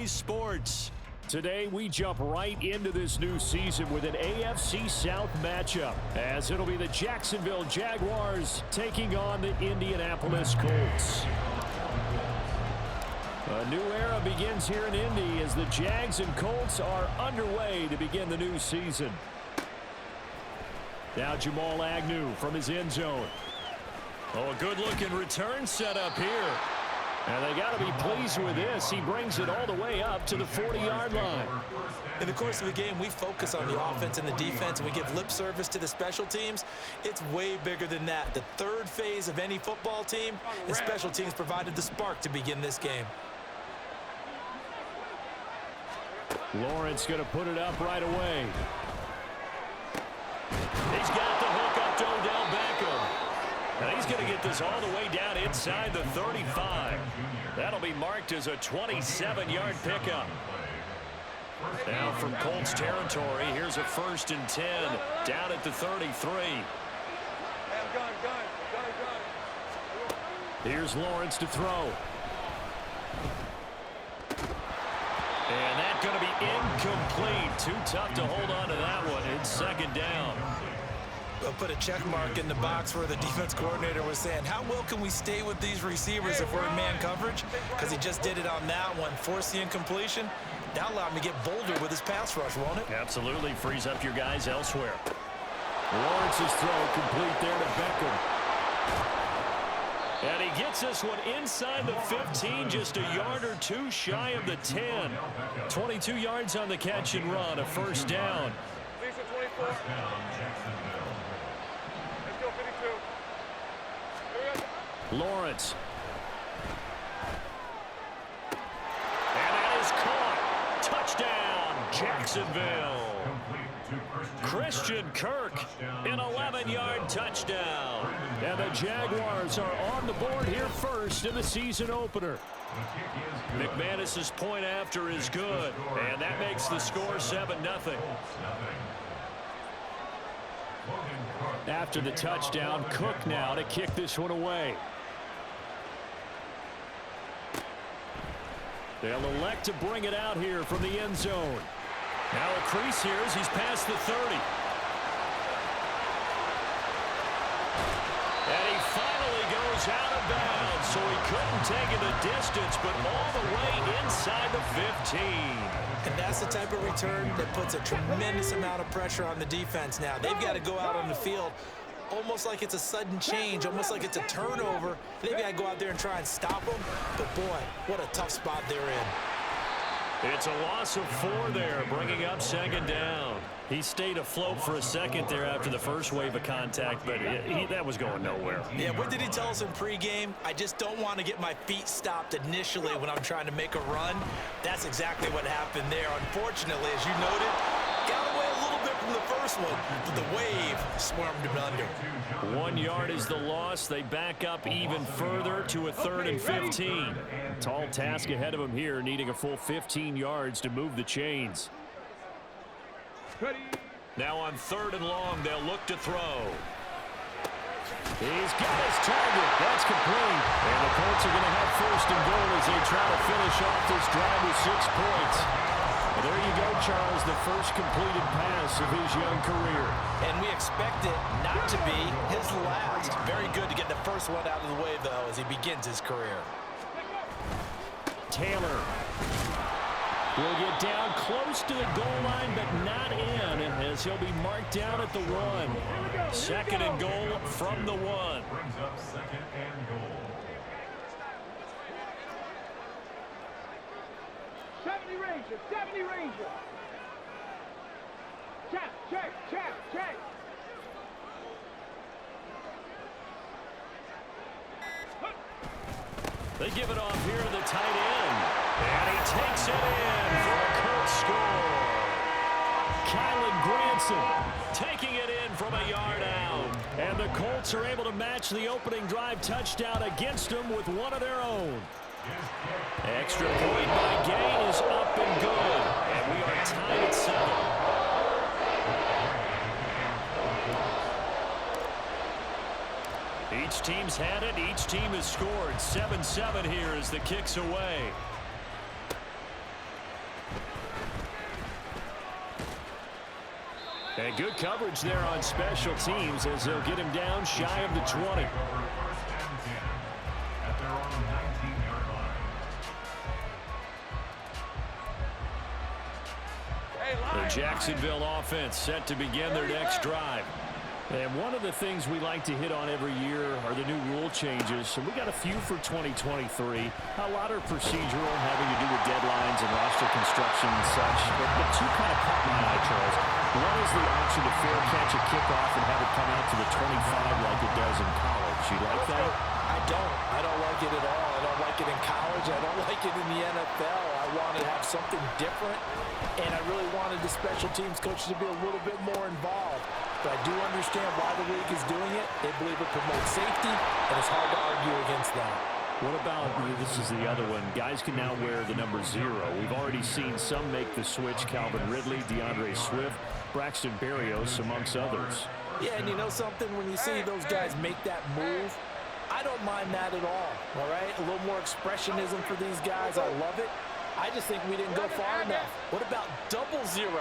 Sports. Today, we jump right into this new season with an AFC South matchup, as it'll be the Jacksonville Jaguars taking on the Indianapolis Colts. A new era begins here in Indy as the Jags and Colts are underway to begin the new season. Now Jamal Agnew from his end zone. Oh, a good-looking return set up here. And they got to be pleased with this. He brings it all the way up to the 40-yard line. In the course of the game, we focus on the offense and the defense, and we give lip service to the special teams. It's way bigger than that. The third phase of any football team, and special teams provided the spark to begin this game. Lawrence going to put it up right away. He's got the hook up to Odell Beckham. And he's going to get this all the way down inside the 35. That'll be marked as a 27-yard pickup. Now from Colts territory, here's a 1st and 10 down at the 33. Here's Lawrence to throw. And that's going to be incomplete. Too tough to hold on to that one. It's 2nd down. They'll put a check mark in the box where the defense coordinator was saying, how well can we stay with these receivers if we're in man coverage? Because he just did it on that one, forced the incompletion. That allowed him to get bolder with his pass rush, won't it? Absolutely. Frees up your guys elsewhere. Lawrence's throw complete there to Beckham. And he gets this one inside the 15, just a yard or two shy of the 10. 22 yards on the catch and run, a 1st down. Lawrence. And that is caught. Touchdown, Jacksonville. Christian Kirk, an 11-yard touchdown. And the Jaguars are on the board here first in the season opener. McManus's point after is good, and that makes the score 7-0. After the touchdown, Cook now to kick this one away. They'll elect to bring it out here from the end zone. Now a crease here as he's past the 30. And he finally goes out of bounds, so he couldn't take it the distance, but all the way inside the 15. And that's the type of return that puts a tremendous amount of pressure on the defense now. They've got to go out on the field almost like it's a sudden change, almost like it's a turnover. They've got to go out there and try and stop them. But, boy, what a tough spot they're in. It's a loss of 4 there, bringing up 2nd down. He stayed afloat for a second there after the first wave of contact, but that was going nowhere. Yeah, what did he tell us in pregame? I just don't want to get my feet stopped initially when I'm trying to make a run. That's exactly what happened there. Unfortunately, as you noted, got away a little bit from the first one, but the wave swarmed him under. 1 yard is the loss. They back up even further to a 3rd and 15. Tall task ahead of him here, needing a full 15 yards to move the chains. Now on 3rd and long, they'll look to throw. He's got his target. That's complete. And the Colts are going to have 1st and goal as they try to finish off this drive with 6 points. Well, there you go, Charles, the first completed pass of his young career. And we expect it not to be his last. Very good to get the first one out of the way, though, as he begins his career. Taylor will get down close to the goal line, but not in, as he'll be marked down at the 1. 2nd and goal from the 1. Brings up 2nd and goal. 70 Ranger, 70 Ranger. Check, check, check, check. They give it off here to the tight end. And he takes it in for a Colts score. Kylan Granson taking it in from a yard out. And the Colts are able to match the opening drive touchdown against them with one of their own. Extra point by Gay is up and good. And we are tied at 7. Each team's had it. Each team has scored. 7-7 here as the kick's away. And good coverage there on special teams as they'll get him down shy of the 20. The Jacksonville offense set to begin their next drive. And one of the things we like to hit on every year are the new rule changes. So we got a few for 2023. A lot are procedural, having to do with deadlines and roster construction and such. But two kind of caught my eye, Charles. One is the option to fair catch a kickoff and have it come out to the 25 like it does in college. You like that? I don't like it at all. I don't like it in college. I don't like it in the NFL. I want to have something different, and I really wanted the special teams coaches to be a little bit more involved. But I do understand why the league is doing it. They believe it promotes safety, and it's hard to argue against that. What about, this is the other one, guys can now wear the number 0. We've already seen some make the switch, Calvin Ridley, DeAndre Swift, Braxton Berrios, amongst others. Yeah, and you know something? When you see those guys make that move, I don't mind that at all right? A little more expressionism for these guys. I love it. I just think we didn't go far enough. What about 00,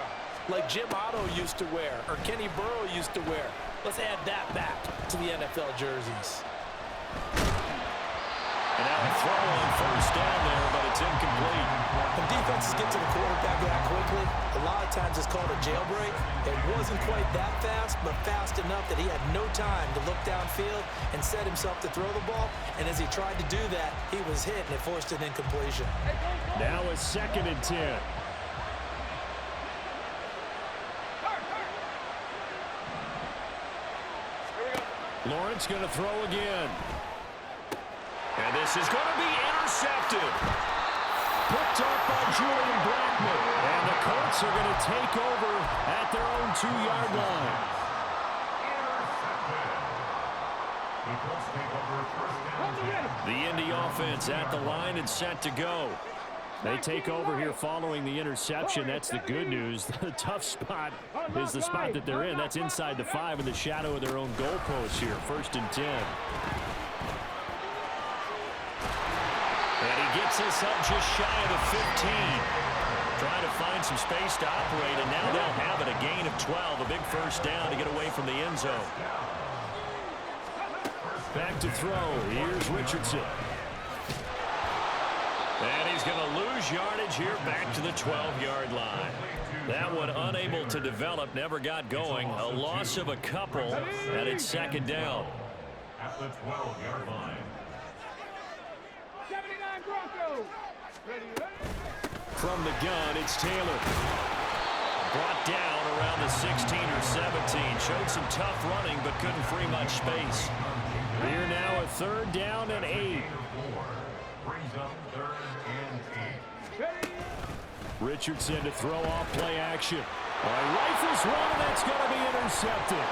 like Jim Otto used to wear or Kenny Burrow used to wear? Let's add that back to the NFL jerseys. And now a throw on first down there, but it's incomplete. When defenses get to the quarterback that quickly, a lot of times it's called a jailbreak. It wasn't quite that fast, but fast enough that he had no time to look downfield and set himself to throw the ball. And as he tried to do that, he was hit, and it forced an incompletion. Now a 2nd and 10. Lawrence going to throw again. And this is going to be intercepted. Picked up by Julian Blackmon. And the Colts are going to take over at their own 2-yard line. The Indy offense at the line and set to go. They take over here following the interception. That's the good news. The tough spot is the spot that they're in. That's inside the 5 in the shadow of their own goalpost here. 1st and 10. And he gets us up just shy of the 15. Trying to find some space to operate, and now they'll have it. A gain of 12, a big first down to get away from the end zone. Back to throw. Here's Richardson. And he's going to lose yardage here back to the 12-yard line. That one unable to develop, never got going. A loss of a couple, and it's 2nd down. At the 12-yard line. 79 Broncos. Ready. From the gun, it's Taylor. Brought down around the 16 or 17. Showed some tough running, but couldn't free much space. Here now a 3rd down and 8. Brings up 3rd and 8. Ready. Richardson to throw off play action. Rifles one, and that's going to be intercepted.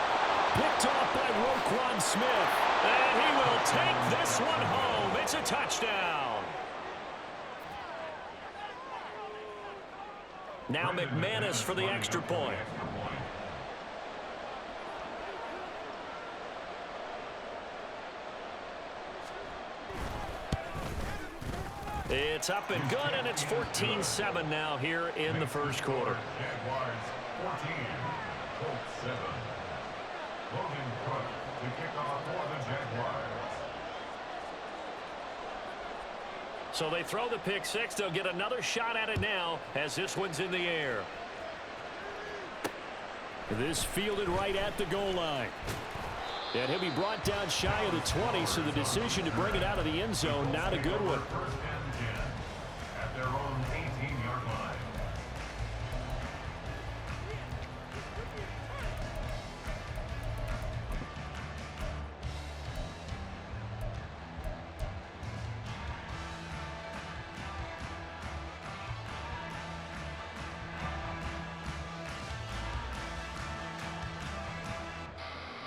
Picked off by Roquan Smith. And he will take this one home. It's a touchdown. Now McManus for the extra point. It's up and good, and it's 14-7 now here in the first quarter. Jaguars 14, Colts 7. Logan Cook to kick off for the Jaguars. So they throw the pick six. They'll get another shot at it now as this one's in the air. This fielded right at the goal line. And he'll be brought down shy of the 20, so the decision to bring it out of the end zone, not a good one. 1st and 10 at their own 18-yard line.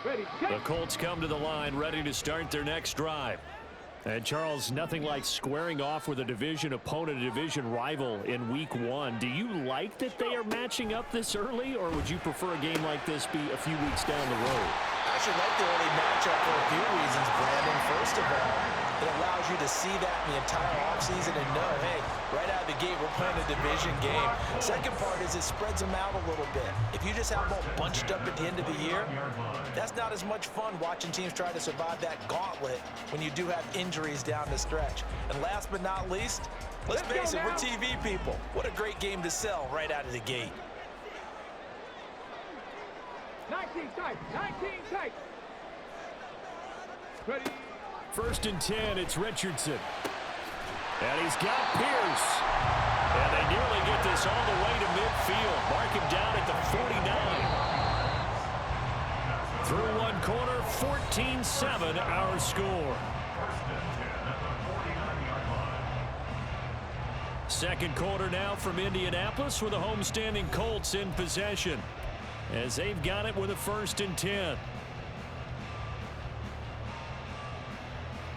Ready. The Colts come to the line ready to start their next drive. And Charles, nothing like squaring off with a division opponent, a division rival in week 1. Do you like that they are matching up this early, or would you prefer a game like this be a few weeks down the road? I actually like the early matchup for a few reasons, Brandon. First of all, It allows you to see that in the entire offseason and know, hey, right out of the gate, we're playing a division game. Second part is it spreads them out a little bit. If you just have them all bunched up at the end of the year, that's not as much fun watching teams try to survive that gauntlet when you do have injuries down the stretch. And last but not least, let's face it, we're TV people. What a great game to sell right out of the gate. 19 tight, 19 tight. Ready. 1st and 10, it's Richardson. And he's got Pierce. And they nearly get this all the way to midfield. Mark him down at the 49. Through one quarter, 14-7 our score. Second quarter now from Indianapolis with the homestanding Colts in possession, as they've got it with a 1st and 10.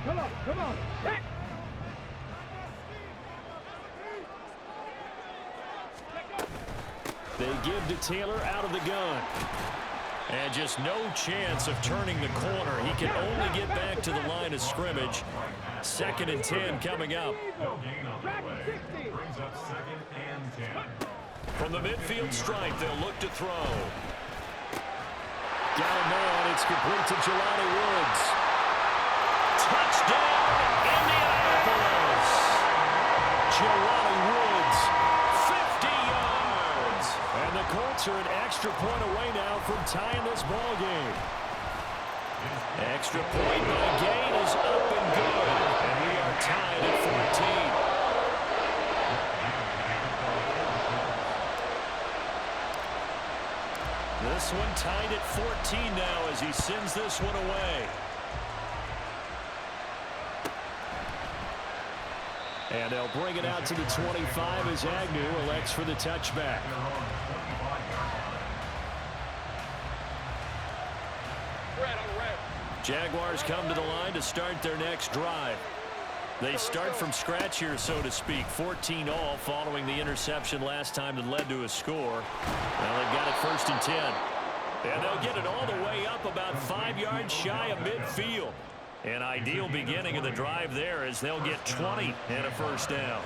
Come on, come on. Hey. They give to Taylor out of the gun. And just no chance of turning the corner. He can only get back to the line of scrimmage. 2nd and 10 coming up. From the midfield stripe, they'll look to throw. Got a man. It's complete to Jelani Woods. Touchdown, Indianapolis! Jelani Woods. 50 yards! And the Colts are an extra point away now from tying this ball game. Extra point by Gain is up and good. And we are tied at 14. This one tied at 14 now as he sends this one away. And they'll bring it out to the 25 as Agnew elects for the touchback. Jaguars come to the line to start their next drive. They start from scratch here, so to speak. 14 all following the interception last time that led to a score. Now they've got it 1st and 10. And they'll get it all the way up about 5 yards shy of midfield. An ideal beginning of the drive there as they'll get 20 and a 1st down.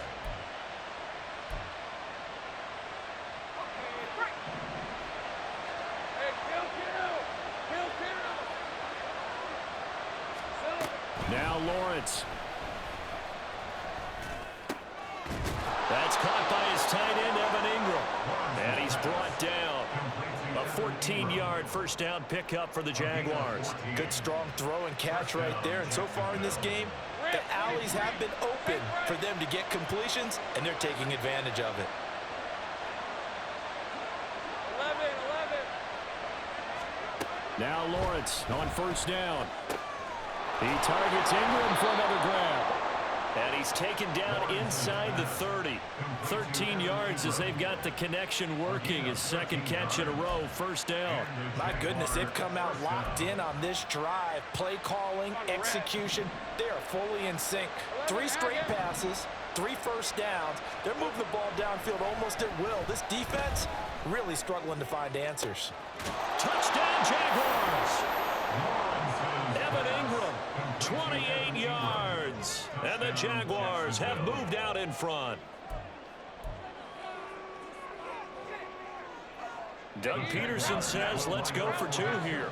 Now Lawrence. That's caught by his tight end, Evan Ingram. And he's brought down. A 14-yard 1st down pickup for the Jaguars. Good strong throw and catch right there. And so far in this game, the alleys have been open for them to get completions, and they're taking advantage of it. 11. Now Lawrence on 1st down. He targets Ingram for another grab. And he's taken down inside the 30. 13 yards as they've got the connection working. His 2nd catch in a row, 1st down. My goodness, they've come out locked in on this drive. Play calling, execution, they are fully in sync. 3 straight passes, 3 1st downs. They're moving the ball downfield almost at will. This defense really struggling to find answers. Touchdown, Jaguars! Evan Ingram, 28 yards. And the Jaguars have moved out in front. Doug Peterson says, let's go for 2 here.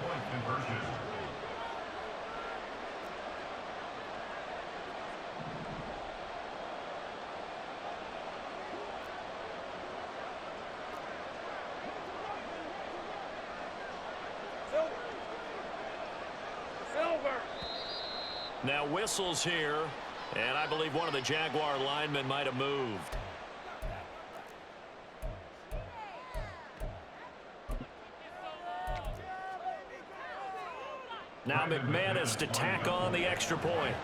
Now whistles here, and I believe one of the Jaguar linemen might have moved. Now McManus to tack on the extra point.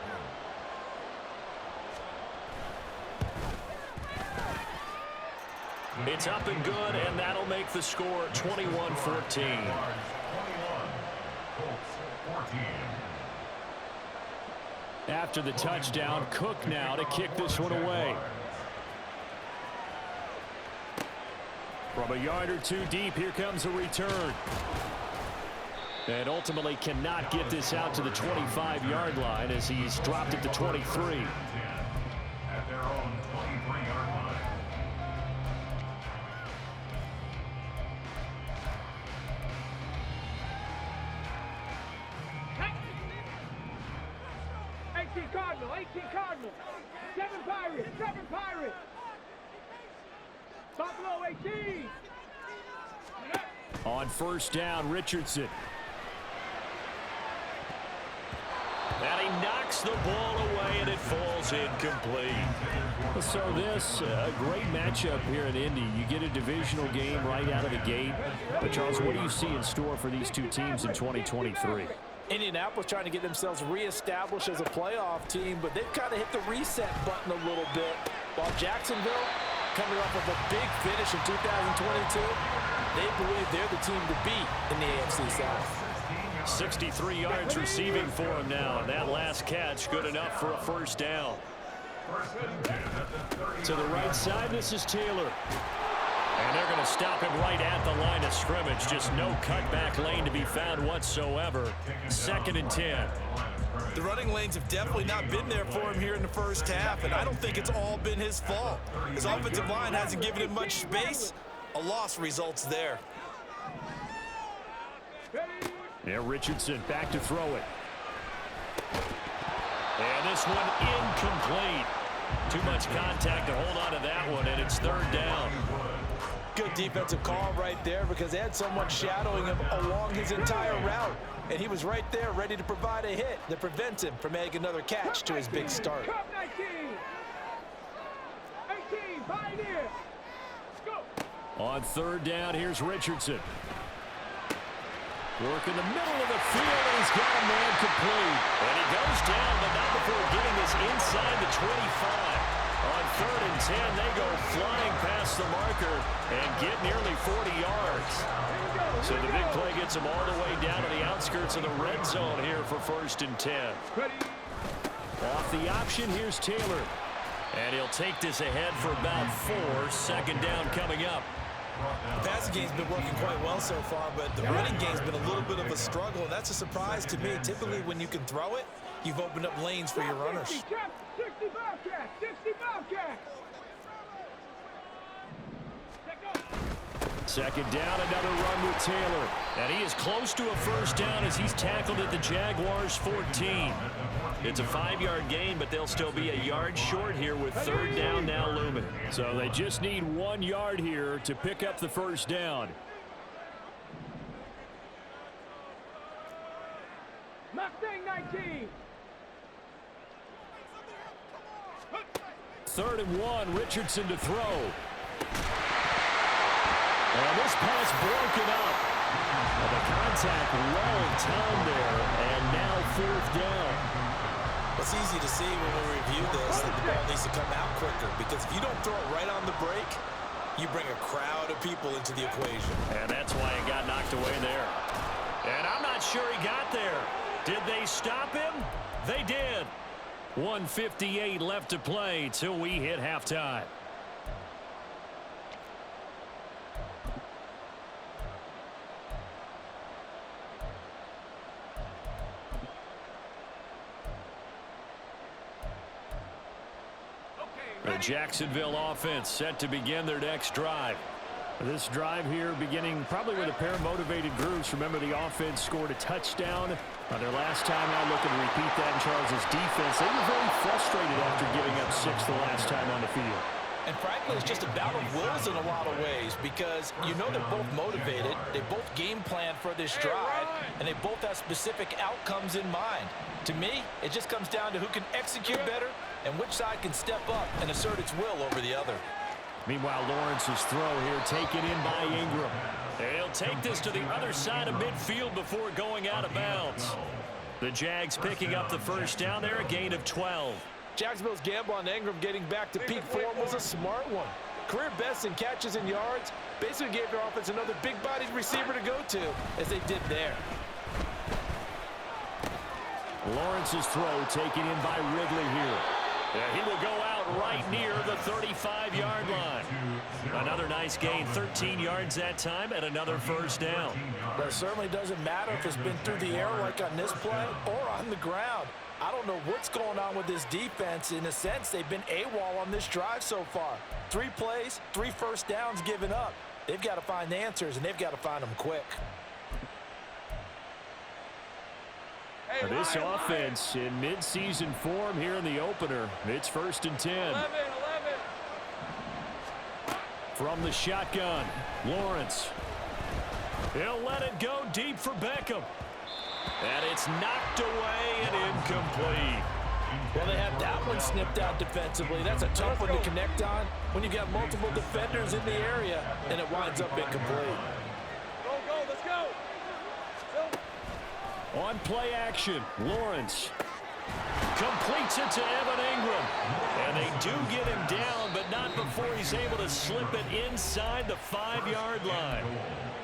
It's up and good, and that'll make the score 21-14. After the touchdown, Cook now to kick this one away. From a yard or 2 deep, here comes a return. And ultimately cannot get this out to the 25-yard line as he's dropped it to 23. At their own 23-yard line. Hey! 18 Cardinal, 18 Cardinal. 7 Pirates, 7 Pirates. Buffalo 18. On first down, Richardson. And he knocks the ball away, and it falls incomplete. So this, a great matchup here in Indy. You get a divisional game right out of the gate. But, Charles, what do you see in store for these two teams in 2023? Indianapolis trying to get themselves reestablished as a playoff team, but they've kind of hit the reset button a little bit. While Jacksonville, coming off of a big finish in 2022, they believe they're the team to beat in the AFC South. 63 yards receiving for him now. And that last catch, good enough for a first down. To the right side, this is Taylor. And they're going to stop him right at the line of scrimmage. Just no cutback lane to be found whatsoever. 2nd and 10. The running lanes have definitely not been there for him here in the first half, and I don't think it's all been his fault. His offensive line hasn't given him much space. A loss results there. Yeah, Richardson back to throw it. And this one incomplete. Too much contact to hold on to that one, and it's 3rd down. Good defensive call right there because they had someone shadowing him along his entire route. And he was right there ready to provide a hit that prevents him from making another catch to his big start. Cup 19. 18, Pioneer. Go. On 3rd down, here's Richardson. Work in the middle of the field, and he's got a man complete. And he goes down, but not before getting this inside the 25. On 3rd and 10, they go flying past the marker and get nearly 40 yards. So the big play gets them all the way down to the outskirts of the red zone here for 1st and 10. Off the option, here's Taylor. And he'll take this ahead for about 4. 2nd down coming up. The passing game's been working quite well so far, but the running game's been a little bit of a struggle, and that's a surprise to me. Typically, when you can throw it, you've opened up lanes for your runners. 60 Bobcats, 60 Bobcats. 2nd down, another run with Taylor. And he is close to a first down as he's tackled at the Jaguars' 14. It's a 5-yard gain, but they'll still be a yard short here with 3rd down now looming. So they just need 1 yard here to pick up the first down. Mustang 19. 3rd and 1, Richardson to throw. And this pass broken up. And the contact well timed there, and now 4th down. It's easy to see when we review this that the ball needs to come out quicker, because if you don't throw it right on the break, you bring a crowd of people into the equation. And that's why he got knocked away there. And I'm not sure he got there. Did they stop him? They did. 1:58 left to play till we hit halftime. The Jacksonville offense set to begin their next drive. This drive here beginning probably with a pair of motivated groups. Remember, the offense scored a touchdown on their last time out. Looking to repeat that in Charles's defense. They were very frustrated after giving up 6 the last time on the field. And frankly, it's just a battle of wills in a lot of ways, because you know they're both motivated, they both game plan for this drive, and they both have specific outcomes in mind. To me, it just comes down to who can execute better and which side can step up and assert its will over the other. Meanwhile, Lawrence's throw here taken in by Ingram. And he'll take this to the other side of midfield before going out of bounds. The Jags picking up the first down there, a gain of 12. Jacksonville's gamble on Ingram getting back to peak form was a smart one. Career best in catches and yards, basically gave their offense another big-bodied receiver to go to, as they did there. Lawrence's throw taken in by Ridley here. Yeah, he will go out right near the 35-yard line. Another nice gain, 13 yards that time, and another first down. But it certainly doesn't matter if it's been through the air like on this play or on the ground. I don't know what's going on with this defense. In a sense, they've been AWOL on this drive so far. 3 plays, 3 first downs given up. They've got to find answers, and they've got to find them quick. This offense in midseason form here in the opener. It's 1st and 10. 11. From the shotgun, Lawrence. He'll let it go deep for Beckham. And it's knocked away and incomplete. Well, they have that one snipped out defensively. That's a tough one to connect on when you've got multiple defenders in the area, and it winds up incomplete. Go, let's go. On play action, Lawrence. Completes it to Evan Ingram. And they do get him down, but not before he's able to slip it inside the 5-yard line.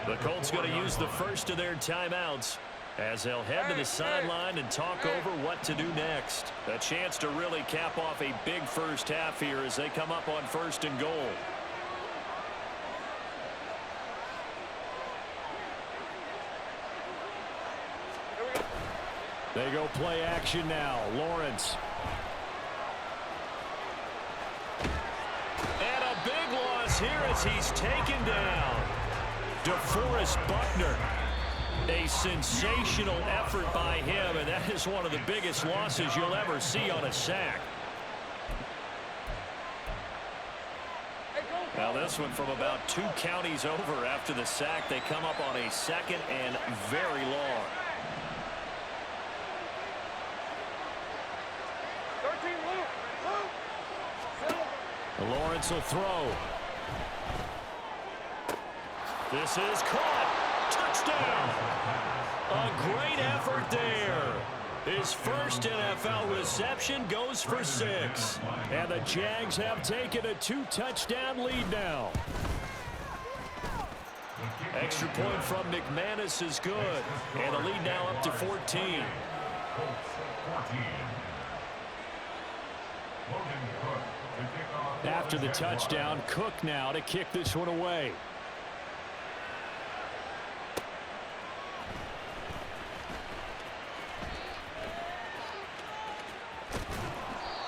The Colts going to use the first of their timeouts as they'll head to the sideline and talk over what to do next. A chance to really cap off a big first half here as they come up on 1st and goal. They go play action now. Lawrence. And a big loss here as he's taken down. DeForest Buckner. A sensational effort by him, and that is one of the biggest losses you'll ever see on a sack. Now this one from about 2 counties over after the sack. They come up on a 2nd and very long. 13, Luke. Lawrence will throw. This is caught. Touchdown. A great effort there. His first NFL reception goes for 6. And the Jags have taken a 2-touchdown lead now. Extra point from McManus is good. And the lead now up to 14. After the touchdown, Cook now to kick this one away.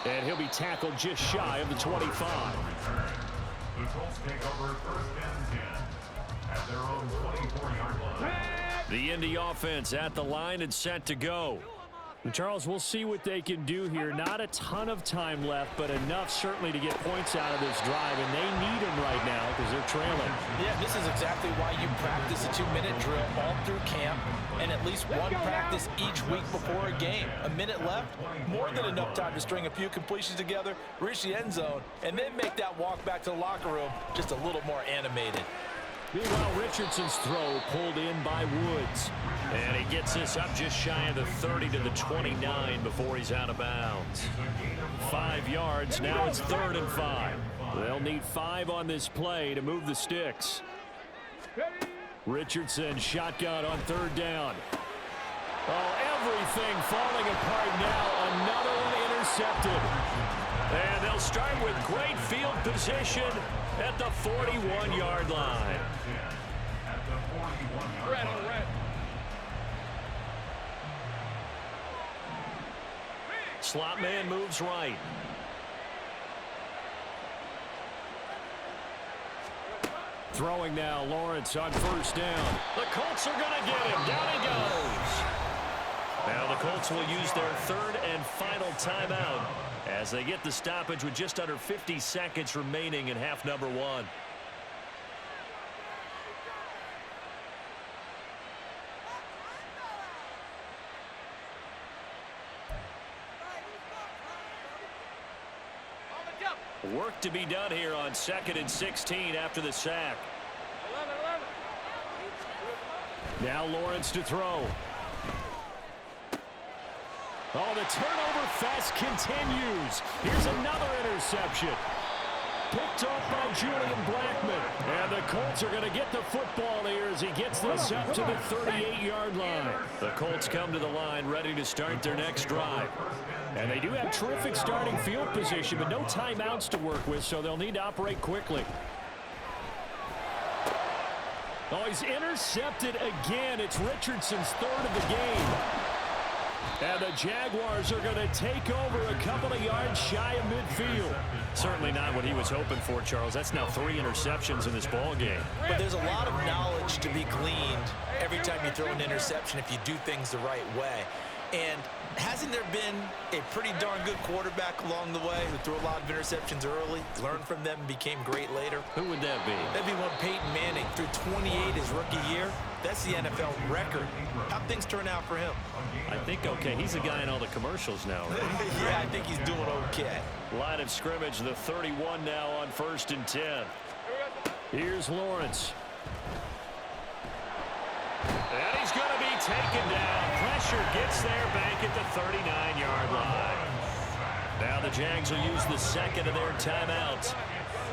And he'll be tackled just shy of the 25. The Colts take over 1st and 10 at their own 24-yard line. The Indy offense at the line and set to go. And Charles, we'll see what they can do here. Not a ton of time left, but enough certainly to get points out of this drive, and they need them right now because they're trailing. Yeah, this is exactly why you practice a 2-minute drill all through camp and at least one practice each week before a game. A minute left, more than enough time to string a few completions together, reach the end zone, and then make that walk back to the locker room just a little more animated. Meanwhile, Richardson's throw pulled in by Woods. And he gets this up just shy of the 30 to the 29 before he's out of bounds. 5 yards. Now it's 3rd and 5. They'll need 5 on this play to move the sticks. Richardson shotgun on 3rd down. Oh, everything falling apart now. Another one intercepted. And they'll start with great field position at the 41-yard line. Red on red. Slot man moves right. Throwing now, Lawrence on 1st down. The Colts are going to get him. Down he goes. Now the Colts will use their 3rd and final timeout as they get the stoppage with just under 50 seconds remaining in half number 1. Work to be done here on 2nd and 16 after the sack. 11. Now Lawrence to throw. Oh, the turnover fest continues. Here's another interception. Picked off by Julian Blackman. And the Colts are going to get the football here as he gets this up to the 38-yard line. The Colts come to the line ready to start their next drive. And they do have terrific starting field position, but no timeouts to work with, so they'll need to operate quickly. Oh, he's intercepted again. It's Richardson's third of the game. And the Jaguars are going to take over a couple of yards shy of midfield. Certainly not what he was hoping for, Charles. That's now 3 interceptions in this ball game. But there's a lot of knowledge to be gleaned every time you throw an interception if you do things the right way. And hasn't there been a pretty darn good quarterback along the way who threw a lot of interceptions early, learned from them, and became great later? Who would that be? That'd be one Peyton Manning. Threw 28 his rookie year. That's the NFL record. How'd things turn out for him? I think okay. He's a guy in all the commercials now, right? Yeah, I think he's doing okay. Line of scrimmage, the 31 now on 1st and 10. Here's Lawrence. And he's going to be taken down. Pressure gets there back at the 39-yard line. Now the Jags will use the second of their timeouts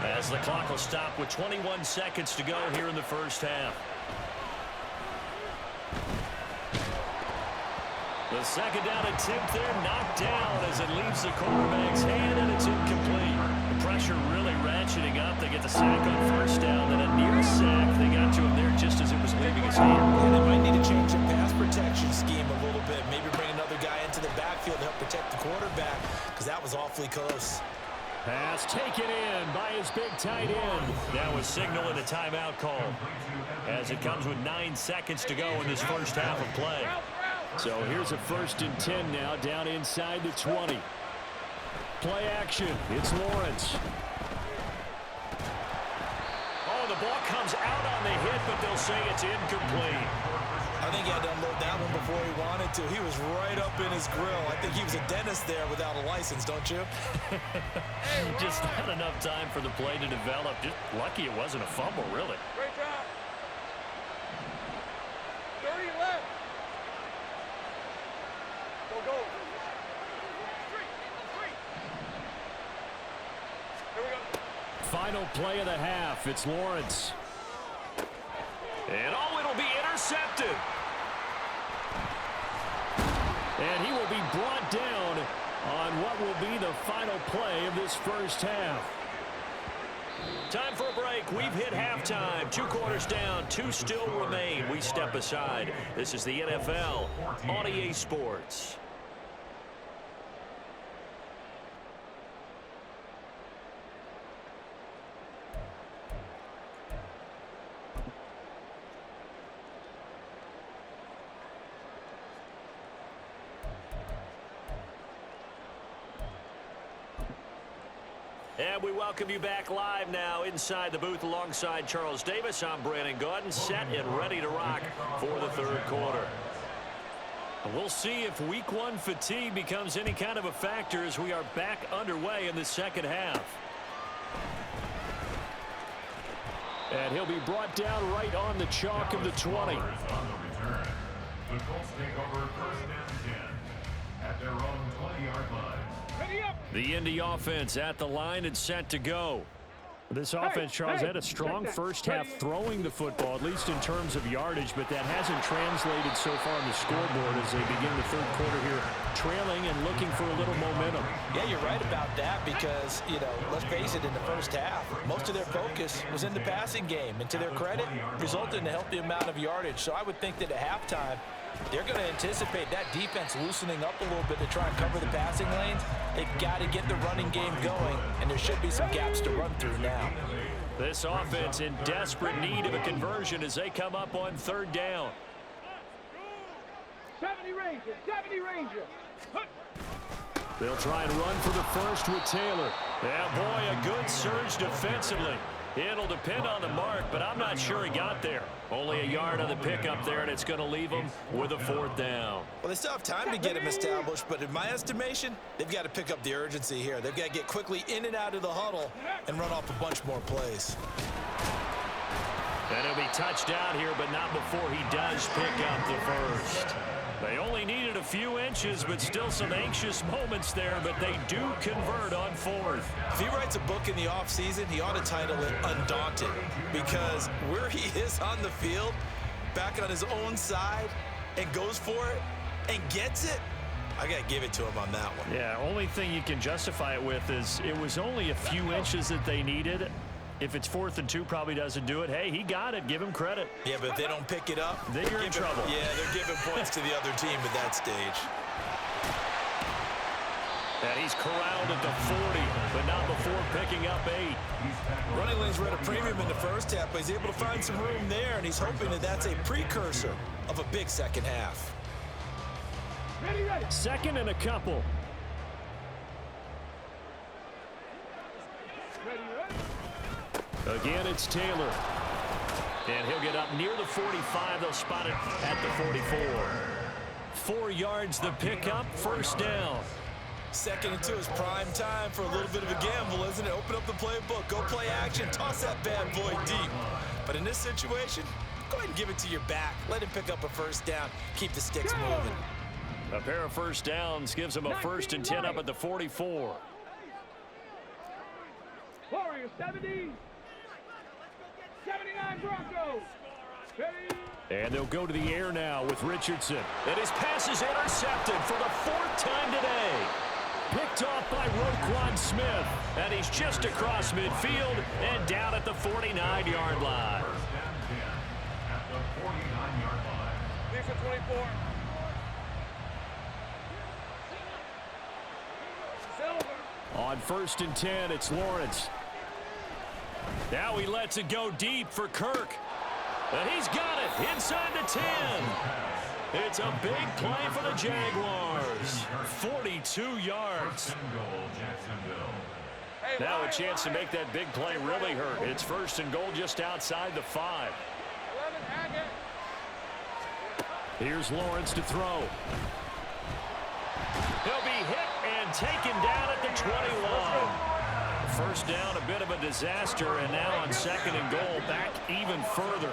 as the clock will stop with 21 seconds to go here in the first half. The second down attempt there knocked down as it leaves the quarterback's hand, and it's incomplete. The pressure really ratcheting up. They get the sack on 1st down, then a near sack. They got to him there just as it was leaving his hand. And they might need to change the pass protection scheme a little bit. Maybe bring another guy into the backfield to help protect the quarterback, because that was awfully close. Pass taken in by his big tight end. That was signaling a timeout call as it comes with 9 seconds to go in this first half of play. So here's a 1st and 10 now, down inside the 20. Play action. It's Lawrence. Oh, the ball comes out on the hit, but they'll say it's incomplete. I think he had to unload that one before he wanted to. He was right up in his grill. I think he was a dentist there without a license, don't you? Just not enough time for the play to develop. Just lucky it wasn't a fumble, really. Great job. 30 left. Go. Here we go. Final play of the half. It's Lawrence. And oh, it'll be intercepted. And he will be brought down on what will be the final play of this first half. Time for a break. We've hit halftime. 2 quarters down. 2 still remain. We step aside. This is the NFL on EA Sports. And we welcome you back live now inside the booth alongside Charles Davis. I'm Brandon Gordon, set and ready to rock for the 3rd quarter. We'll see if week 1 fatigue becomes any kind of a factor as we are back underway in the second half. And he'll be brought down right on the chalk of the 20. On the return, the Colts take over 1st and 10 at their own 20-yard line. Ready up. The Indy offense at the line and set to go. This offense, Charles, had a strong first half throwing the football, at least in terms of yardage, but that hasn't translated so far on the scoreboard as they begin the 3rd quarter here, trailing and looking for a little momentum. Yeah, you're right about that because, let's face it, in the first half, most of their focus was in the passing game. And to their credit, resulted in a healthy amount of yardage. So I would think that at halftime, they're going to anticipate that defense loosening up a little bit to try and cover the passing lanes. They've got to get the running game going, and there should be some gaps to run through now. This offense in desperate need of a conversion as they come up on 3rd down. 70 Ranger. They'll try and run for the first with Taylor. Yeah, boy, a good surge defensively. It'll depend on the mark, but I'm not sure he got there. Only a yard on the pickup there, and it's going to leave him with a 4th down. Well, they still have time to get him established, but in my estimation, they've got to pick up the urgency here. They've got to get quickly in and out of the huddle and run off a bunch more plays. And he'll be touched out here, but not before he does pick up the first. They only needed a few inches, but still some anxious moments there, but they do convert on 4th. If he writes a book in the offseason, he ought to title it Undaunted, because where he is on the field, back on his own side, and goes for it, and gets it, I got to give it to him on that one. Yeah, only thing you can justify it with is it was only a few inches that they needed. If it's 4th and 2, probably doesn't do it. Hey, he got it. Give him credit. Yeah, but if they don't pick it up, then you're in trouble. Yeah, they're giving points to the other team at that stage. And he's corralled at the 40, but not before picking up 8. Running lanes were at a premium in the first half, but he's able to find some room there, and he's hoping that that's a precursor of a big second half. Ready, ready. 2nd and a couple. Ready, ready. Again, it's Taylor. And he'll get up near the 45. They'll spot it at the 44. 4 yards the pickup, first down. 2nd and 2 is prime time for a little bit of a gamble, isn't it? Open up the playbook, go play action, toss that bad boy deep. But in this situation, go ahead and give it to your back. Let him pick up a first down, keep the sticks moving. A pair of first downs gives him a 1st and 10 up at the 44. Warriors 70. 79 Broncos. Ready. And they'll go to the air now with Richardson. And his pass is intercepted for the 4th time today. Picked off by Roquan Smith. And he's just across midfield and down at the 49-yard line. At the 49-yard line. These are 24. Silver. On 1st and 10, it's Lawrence. Now he lets it go deep for Kirk. And he's got it inside the 10. It's a big play for the Jaguars. 42 yards. Now a chance to make that big play really hurt. It's 1st and goal just outside the 5. 11 Haggett. Here's Lawrence to throw. He'll be hit and taken down at the 21. First down, a bit of a disaster, and now on 2nd and goal, back even further.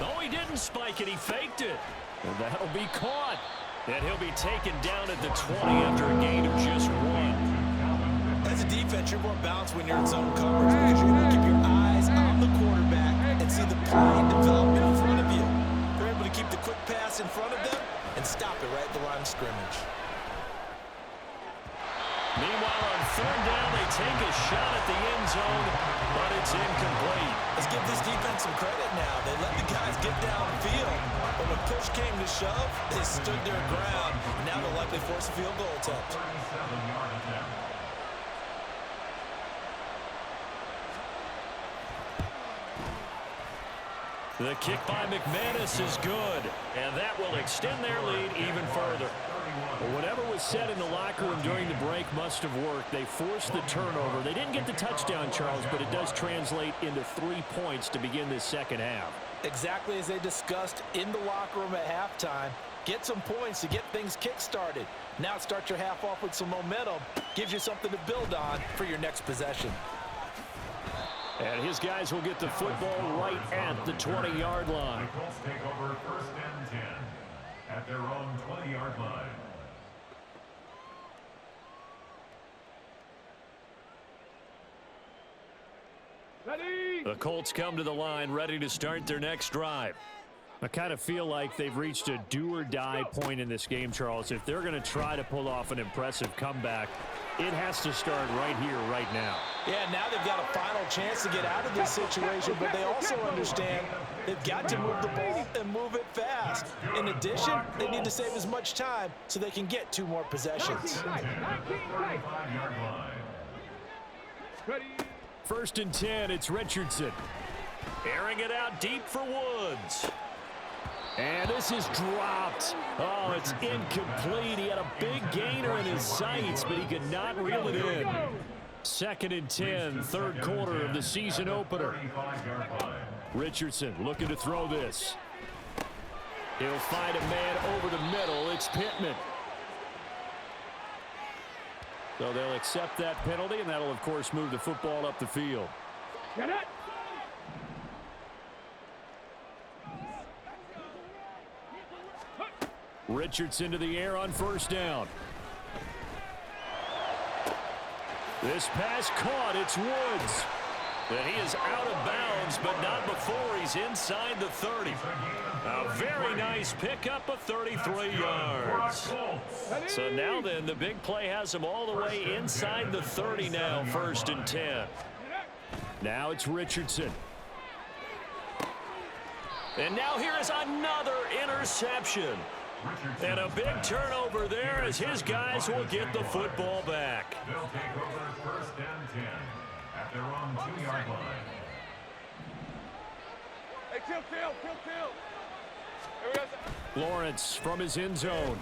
No, he didn't spike it. He faked it. And that'll be caught. And he'll be taken down at the 20 after a gain of just 1. As a defense, you're more balanced when you're in zone coverage because you're able to keep your eyes on the quarterback and see the play develop in front of you. They're able to keep the quick pass in front of them and stop it right at the line of scrimmage. Meanwhile, on 3rd down, they take a shot at the end zone, but it's incomplete. Let's give this defense some credit now. They let the guys get downfield, but when push came to shove, they stood their ground. Now they'll likely force a field goal attempt. 37-yard attempt. The kick by McManus is good, and that will extend their lead even further. Well, whatever was said in the locker room during the break must have worked. They forced the turnover. They didn't get the touchdown, Charles, but it does translate into 3 points to begin this second half. Exactly as they discussed in the locker room at halftime. Get some points to get things kick-started. Now start your half off with some momentum. Gives you something to build on for your next possession. And his guys will get the football right at the 20-yard line. The Colts take over 1st and 10 at their own 20-yard line. Ready. The Colts come to the line ready to start their next drive. I kind of feel like they've reached a do-or-die point in this game, Charles. If they're going to try to pull off an impressive comeback, it has to start right here, right now. Yeah, now they've got a final chance to get out of this situation, but they also understand they've got to move the ball and move it fast. In addition, they need to save as much time so they can get 2 more possessions. 19 right. 35-yard line. Ready. 1st and 10, it's Richardson. Airing it out deep for Woods. And this is dropped. Oh, it's incomplete. He had a big gainer in his sights, but he could not reel it in. 2nd and 10, 3rd quarter of the season opener. 35-yard line. Richardson looking to throw this. He'll find a man over the middle. It's Pittman. So they'll accept that penalty, and that'll, of course, move the football up the field. Get it. Richardson to the air on 1st down. This pass caught. It's Woods. And he is out of bounds, but not before he's inside the 30. A very nice pickup of 33 yards. So now then, the big play has him all the way inside the 30 now, 1st and 10. Now it's Richardson. And now here is another interception. And a big turnover there as his guys will get the football back. They'll take over 1st and 10 at their own 2-yard line. Hey, kill. Here we go. Lawrence from his end zone.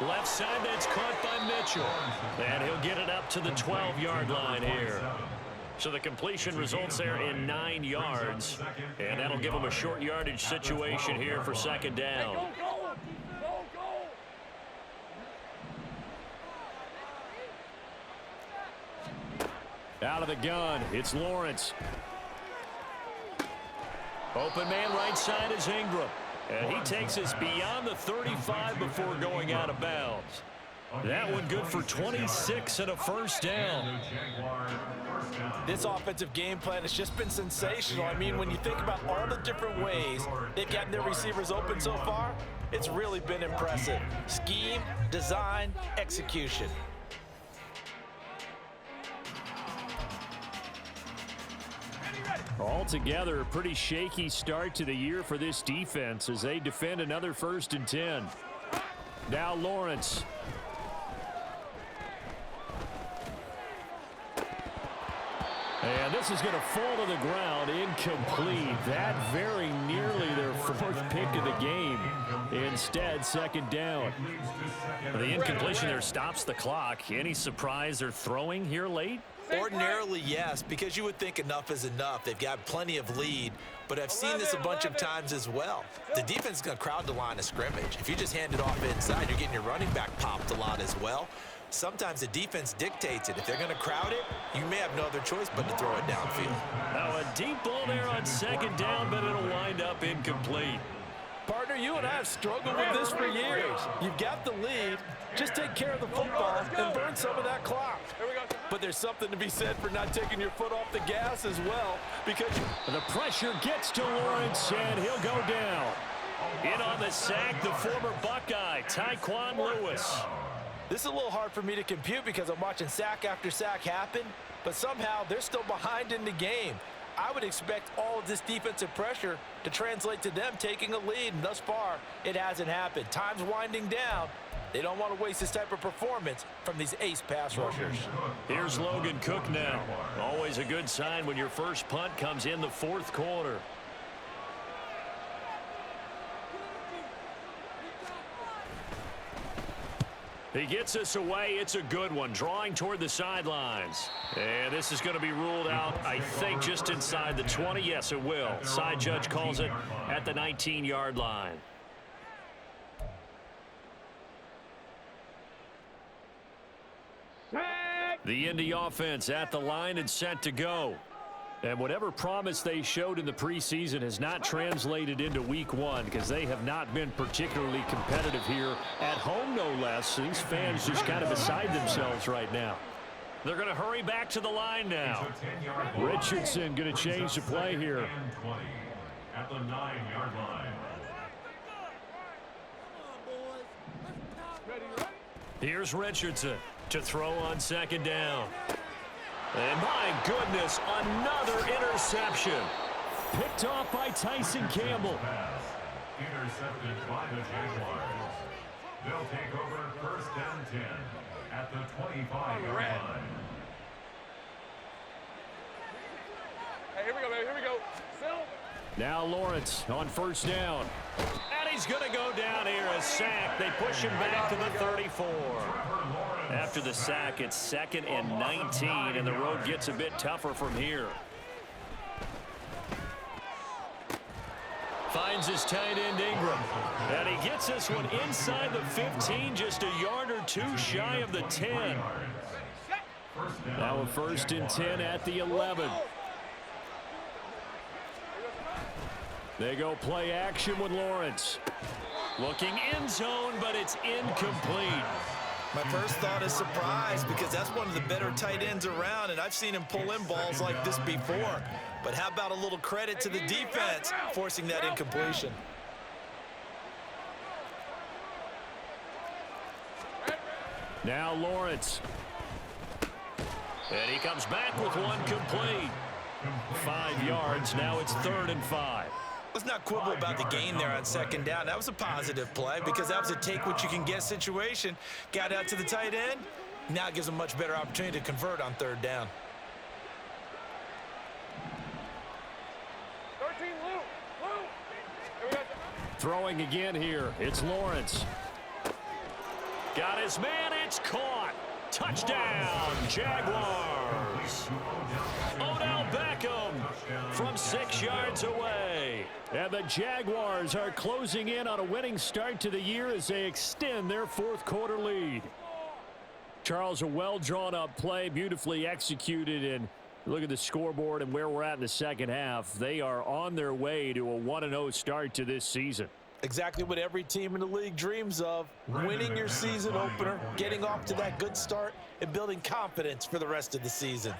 Left side, that's caught by Mitchell. And he'll get it up to the 12-yard line here. So the completion results there in 9 yards. And that'll give him a short yardage situation here for 2nd down. Go. Out of the gun, it's Lawrence. Open man right side is Ingram. And he takes us beyond the 35 before going out of bounds. That one good for 26 and a 1st down. This offensive game plan has just been sensational. I mean, when you think about all the different ways they've gotten their receivers open so far, it's really been impressive. Scheme, design, execution. Altogether, a pretty shaky start to the year for this defense as they defend another 1st and 10. Now Lawrence. And this is going to fall to the ground, incomplete. That very nearly their 4th pick of the game. Instead, 2nd down. The incompletion there stops the clock. Any surprise they're throwing here late? Ordinarily, yes, because you would think enough is enough. They've got plenty of lead, but I've seen this a bunch of times as well. The defense is going to crowd the line of scrimmage. If you just hand it off inside, you're getting your running back popped a lot as well. Sometimes the defense dictates it. If they're going to crowd it, you may have no other choice but to throw it downfield. Now a deep ball there on 2nd down, but it'll wind up incomplete. Partner, you and I have struggled with this for years. You've got the lead. Just take care of the football and burn some of that clock. But there's something to be said for not taking your foot off the gas as well, because The pressure gets to Lawrence, and he'll go down. In on the sack, the former Buckeye, Tyquan Lewis. this is a little hard for me to compute because I'm watching sack after sack happen, but somehow they're still behind in the game. I would expect all of this defensive pressure to translate to them taking a lead, and thus far, it hasn't happened. Time's winding down. They don't want to waste this type of performance from these ace pass rushers. Here's Logan Cook now. Always a good sign when your first punt comes in the 4th quarter. He gets us away. It's a good one. Drawing toward the sidelines. And this is going to be ruled out, I think, just inside the 20. Yes, it will. Side judge calls it at the 19-yard line. The Indy offense at the line and set to go. And whatever promise they showed in the preseason has not translated into week 1 because they have not been particularly competitive here at home, no less. These fans just kind of beside themselves right now. They're going to hurry back to the line now. Richardson going to change the play here. At the 9-yard line. Here's Richardson to throw on 2nd down. And my goodness, another interception. Picked off by Tyson Campbell. Intercepted by the Jaguars. They'll take over 1st and 10 at the 25-yard line. Hey, here we go, baby. Here we go. Phil. Now Lawrence on 1st down. And he's going to go down here, a sack. They push him back to the 34. After the sack, it's 2nd and 19, and the road gets a bit tougher from here. Finds his tight end Ingram. And he gets this one inside the 15, just a yard or 2 shy of the 10. Now a 1st and 10 at the 11. They go play action with Lawrence. Looking end zone, but it's incomplete. My first thought is surprise because that's one of the better tight ends around, and I've seen him pull in balls like this before. But how about a little credit to the defense forcing that incompletion? Now Lawrence. And he comes back with one complete. 5 yards. Now it's 3rd and 5. Let's not quibble about the gain there on 2nd down. That was a positive play because that was a take-what-you-can-get situation. Got out to the tight end. Now it gives them a much better opportunity to convert on 3rd down. 13, Luke. Throwing again here. It's Lawrence. Got his man. It's caught. Touchdown, Jaguars. Odell Beckham from 6 yards away. And the Jaguars are closing in on a winning start to the year as they extend their 4th quarter lead. Charles, a well-drawn-up play, beautifully executed, and look at the scoreboard and where we're at in the second half. They are on their way to a 1-0 start to this season. Exactly what every team in the league dreams of, winning your season opener, getting off to that good start, and building confidence for the rest of the season.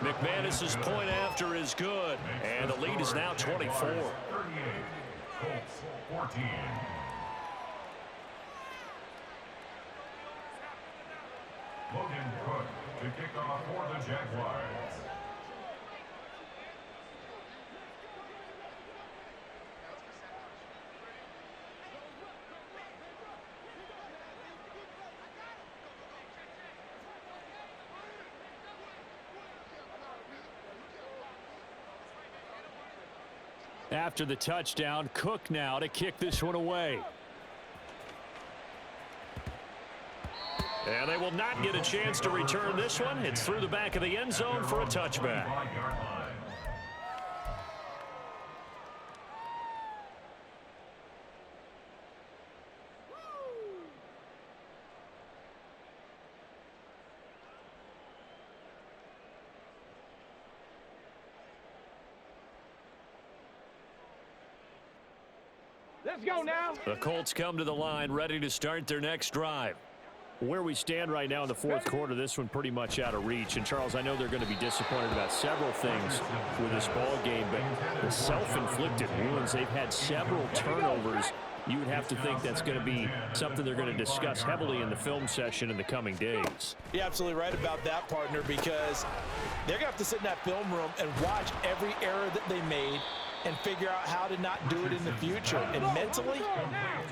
McManus's point after is good, and the lead is now 24. 38, Colts 14. Logan Cook to kick off for the Jaguars. After the touchdown, Cook now to kick this one away. And they will not get a chance to return this one. It's through the back of the end zone for a touchback. Let's go now. The Colts come to the line ready to start their next drive. Where we stand right now in the 4th quarter, this one pretty much out of reach. And, Charles, I know they're going to be disappointed about several things with this ball game, but the self-inflicted wounds, they've had several turnovers. You would have to think that's going to be something they're going to discuss heavily in the film session in the coming days. You're absolutely right about that, partner, because they're going to have to sit in that film room and watch every error that they made and figure out how to not do it in the future. And mentally,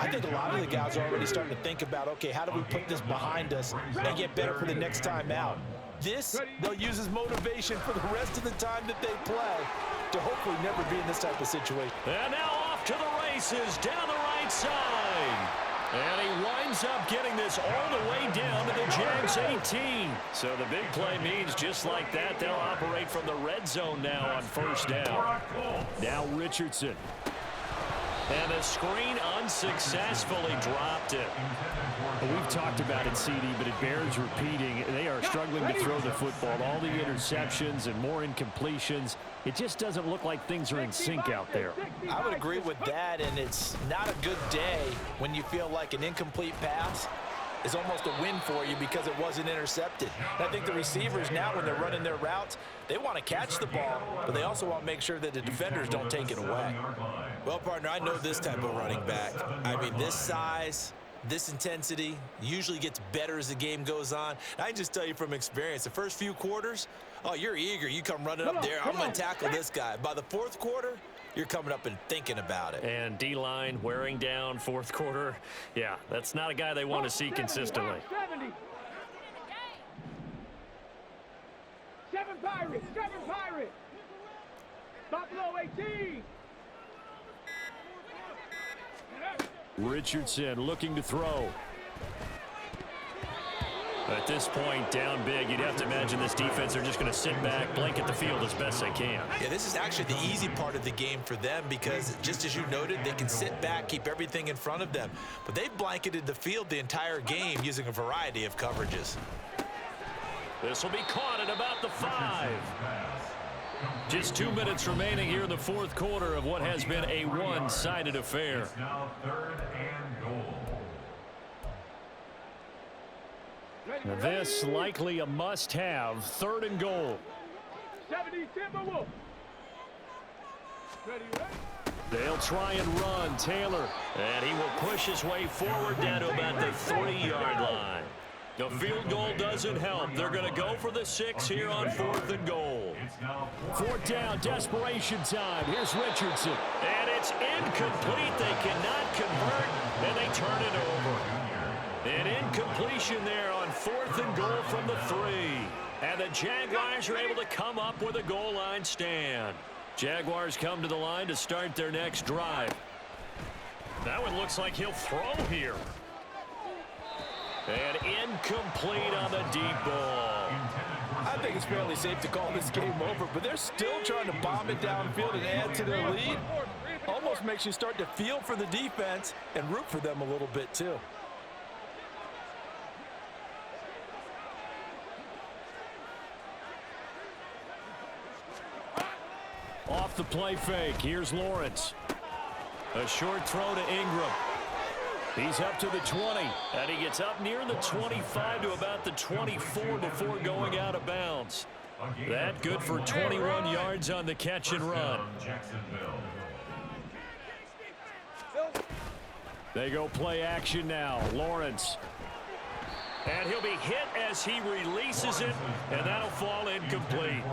I think a lot of the guys are already starting to think about, okay, how do we put this behind us and get better for the next time out? This, they'll use as motivation for the rest of the time that they play to hopefully never be in this type of situation. And now off to the races down the right side. And he winds up getting this all the way down to the Jags 18. So the big play means just like that, they'll operate from the red zone now on 1st down. Now Richardson. And the screen unsuccessfully dropped it. We've talked about it, CD, but it bears repeating. They are struggling to throw the football. All the interceptions and more incompletions. It just doesn't look like things are in sync out there. I would agree with that, and it's not a good day when you feel like an incomplete pass is almost a win for you because it wasn't intercepted. And I think the receivers now, when they're running their routes, they want to catch the ball, but they also want to make sure that the defenders don't take it away. Well, partner, I know this type of running back. I mean, this size, this intensity usually gets better as the game goes on. I can just tell you from experience, the first few quarters, oh, you're eager. You come running up there. I'm going to tackle this guy. By the 4th quarter, you're coming up and thinking about it. And D-line wearing down 4th quarter. Yeah, that's not a guy they want to see consistently. 70. 7 Pirates. 7 Pirates. Buffalo 18. Richardson looking to throw. At this point, down big, you'd have to imagine this defense are just going to sit back, blanket the field as best they can. Yeah, this is actually the easy part of the game for them because, just as you noted, they can sit back, keep everything in front of them. But they've blanketed the field the entire game using a variety of coverages. This will be caught at about the 5. Just 2 minutes remaining here in the fourth quarter of what has been a one-sided affair. It's now 3rd and goal. This likely a must-have. 3rd and goal. 70 Timberwolves. Ready, ready. They'll try and run. Taylor. And he will push his way forward down to about the 3-yard line. The field goal doesn't help. They're going to go for the 6 here on 4th and goal. It's now 4th down, desperation time. Here's Richardson. And it's incomplete. They cannot convert, and they turn it over. An incompletion there on 4th and goal from the 3. And the Jaguars are able to come up with a goal line stand. Jaguars come to the line to start their next drive. That one looks like he'll throw here. And incomplete on the deep ball. I think it's fairly safe to call this game over, but they're still trying to bomb it downfield and add to their lead. Almost makes you start to feel for the defense and root for them a little bit too. Off the play fake. Here's Lawrence. A short throw to Ingram. He's up to the 20. And he gets up near the 25 to about the 24 before going out of bounds. That good for 21 yards on the catch and run. Jacksonville. They go play action now. Lawrence. And he'll be hit as he releases it, and that'll fall incomplete.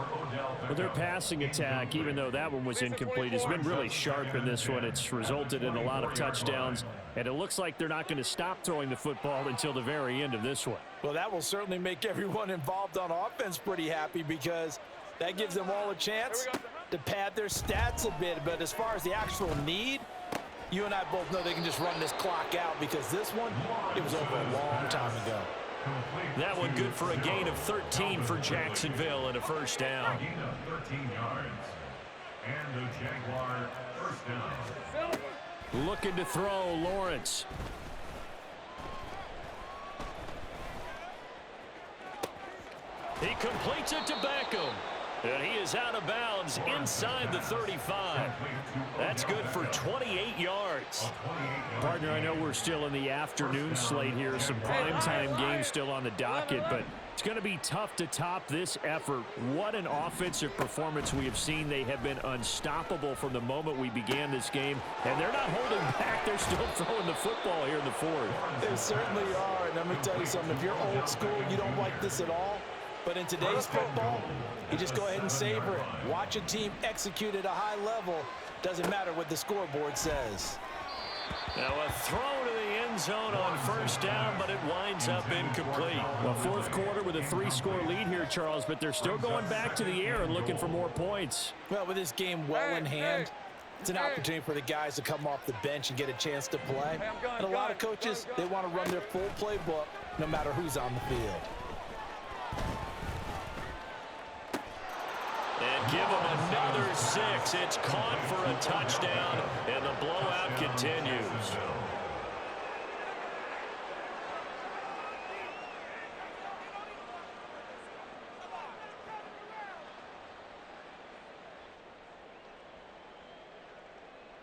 Well, their passing attack, even though that one was incomplete, has been really sharp in this one. It's resulted in a lot of touchdowns, and it looks like they're not going to stop throwing the football until the very end of this one. Well, that will certainly make everyone involved on offense pretty happy because that gives them all a chance to pad their stats a bit. But as far as the actual need, you and I both know they can just run this clock out because this one, it was over a long time ago. That one good for a gain of 13 for Jacksonville and a first down. A gain of 13 yards. And the Jaguar first down. Looking to throw, Lawrence. He completes it to Beckham. And he is out of bounds inside the 35. That's good for 28 yards. Partner, I know we're still in the afternoon slate here. Some primetime games still on the docket, but it's going to be tough to top this effort. What an offensive performance we have seen. They have been unstoppable from the moment we began this game, and they're not holding back. They're still throwing the football here in the fourth. They certainly are, and let me tell you something. If you're old school, you don't like this at all. But in today's football, you just go ahead and savor it. Watch a team execute at a high level. Doesn't matter what the scoreboard says. Now a throw to the end zone on first down, but it winds up incomplete. Well, fourth quarter with a 3-score lead here, Charles, but they're still going back to the air and looking for more points. Well, with this game well in hand, it's an opportunity for the guys to come off the bench and get a chance to play. And a lot of coaches, they want to run their full playbook no matter who's on the field. And give him another 6. It's caught for a touchdown, and the blowout continues.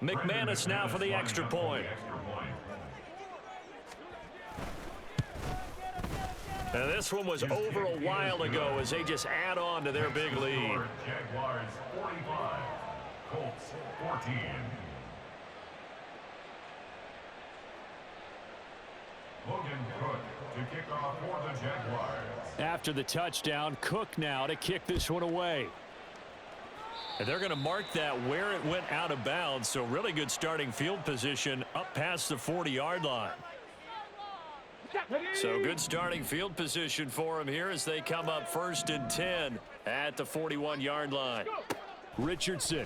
McManus now for the extra point. And this one was over a while ago as they just add on to their big lead. Jaguars 45, Colts 14. Logan Cook to kick off for the Jaguars. After the touchdown, Cook now to kick this one away. And they're going to mark that where it went out of bounds, so really good starting field position up past the 40-yard line. So good starting field position for them here as they come up 1st and 10 at the 41-yard line. Richardson.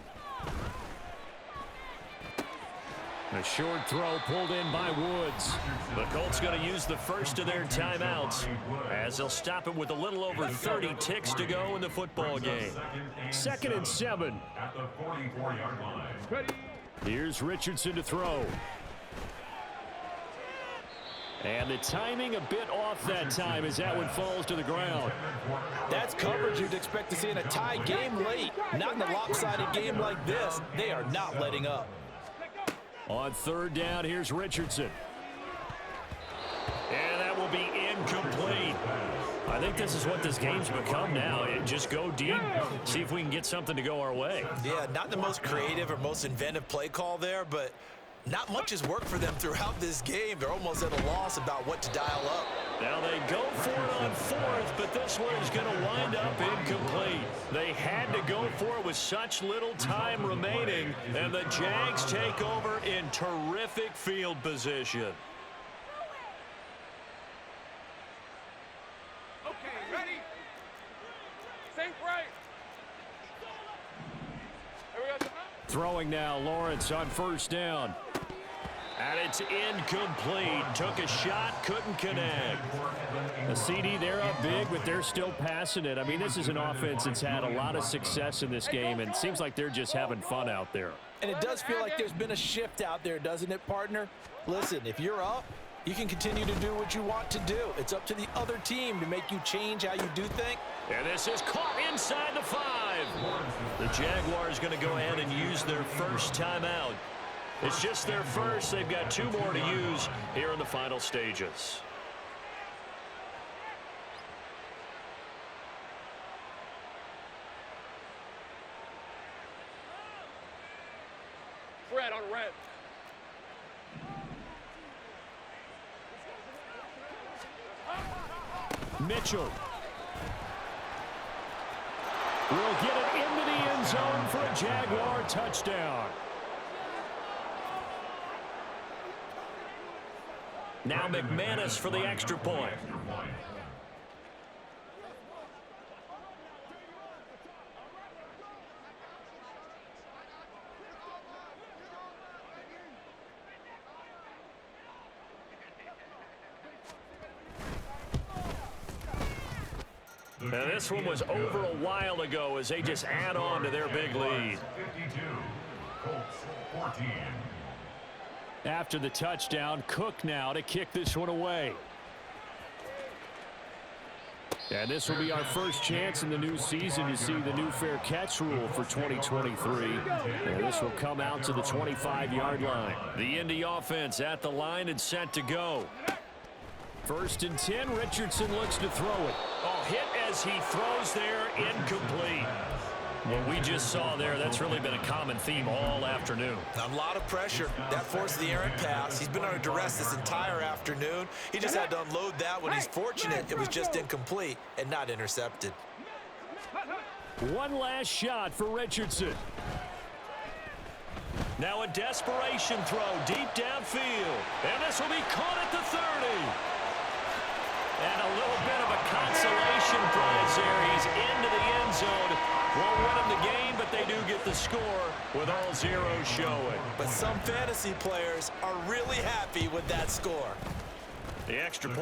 A short throw pulled in by Woods. The Colts going to use the first of their timeouts as they'll stop it with a little over 30 ticks to go in the football game. 2nd and 7. At the 44-yard line. Here's Richardson to throw. And the timing a bit off that time as that one falls to the ground. That's coverage you'd expect to see in a tie game late. Not in a lopsided game like this. They are not letting up. On 3rd down, here's Richardson. And that will be incomplete. I think this is what this game's become now. Just go deep, see if we can get something to go our way. Yeah, not the most creative or most inventive play call there, but not much has worked for them throughout this game. They're almost at a loss about what to dial up. Now they go for it on 4th, but this one is going to wind up incomplete. They had to go for it with such little time remaining, and the Jags take over in terrific field position. Okay, ready? Think right. Here we go. Throwing now, Lawrence on 1st down. And it's incomplete. Took a shot, couldn't connect. A CD, they're up big, but they're still passing it. I mean, this is an offense that's had a lot of success in this game, and it seems like they're just having fun out there. And it does feel like there's been a shift out there, doesn't it, partner? Listen, if you're up, you can continue to do what you want to do. It's up to the other team to make you change how you do things. And this is caught inside the 5. The Jaguars going to go ahead and use their first timeout. It's just their first. They've got 2 more to use here in the final stages. Red on red. Mitchell will get it into the end zone for a Jaguar touchdown. Now McManus for the extra point. And this one was over a while ago as they just add on to their big lead. 52. Colts 14. After the touchdown, Cook now to kick this one away. And this will be our first chance in the new season to see the new fair catch rule for 2023. And this will come out to the 25-yard line. The Indy offense at the line and set to go. 1st and 10, Richardson looks to throw it. Oh, hit as he throws there, incomplete. What we just saw there, that's really been a common theme all afternoon. A lot of pressure. That forced the errant pass. He's been under duress this entire afternoon. He just had to unload that one. He's fortunate it was just incomplete and not intercepted. One last shot for Richardson. Now a desperation throw deep downfield. And this will be caught at the 30. And a little bit of a consolation prize there. He's into the end zone. Won't win him the game, but they do get the score with all zeros showing. But some fantasy players are really happy with that score. The extra point.